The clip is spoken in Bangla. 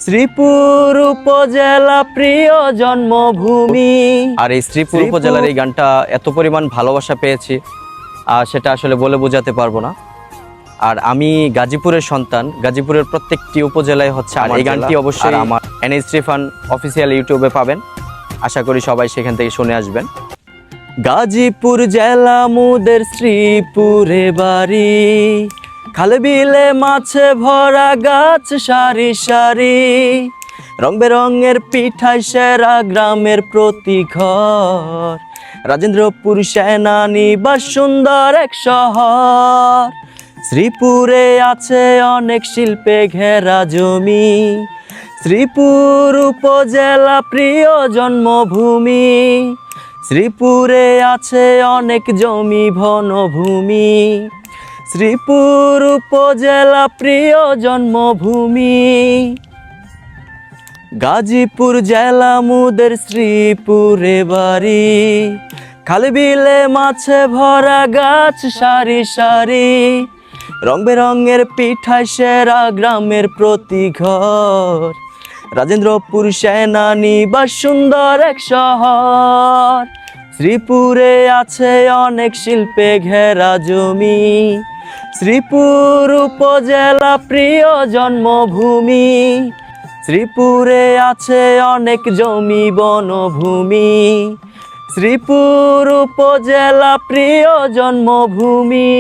শ্রীপুর উপজেলা প্রিয় জন্মভূমি। আর এই শ্রীপুর উপজেলার এই গানটা এত পরিমাণ ভালোবাসা পেয়েছি সেটা আসলে বলে বোঝাতে পারবো না। আর আমি গাজীপুরের সন্তান, গাজীপুরের প্রত্যেকটি উপজেলায় হচ্ছে আমার এই গানটি অবশ্যই আমার এনএস রিফান অফিসিয়াল ইউটিউবে পাবেন। আশা করি সবাই সেখান থেকে শুনে আসবেন। গাজীপুর জেলা মুদের শ্রীপুরে বাড়ি, খালে বিলে মাছে ভরা গাছ সারি সারি, রং বেরঙের পিঠায় সেরা গ্রামের প্রতি ঘর, রাজেন্দ্রপুর সেনানিবাস সুন্দর এক শহর। শ্রীপুরে আছে অনেক শিল্পে ঘেরা জমি, শ্রীপুর উপজেলা প্রিয় জন্মভূমি। শ্রীপুরে আছে অনেক জমি বনভূমি, শ্রীপুর উপজেলা প্রিয় জন্মভূমি। গাজীপুর জেলা মুদের শ্রীপুরে বাড়ি, খালে বিলে মাছে ভরা গাছ সারি সারি, রং বেরঙের পিঠায় সেরা গ্রামের প্রতি ঘর, রাজেন্দ্রপুর সেনানিবাস সুন্দর এক শহর। শ্রীপুরে আছে অনেক শিল্পে ঘেরা জমি, শ্রীপুর উপজেলা প্রিয় জন্মভূমি। শ্রীপুরে আছে অনেক জমি বনভূমি, শ্রীপুর উপজেলা প্রিয় জন্মভূমি।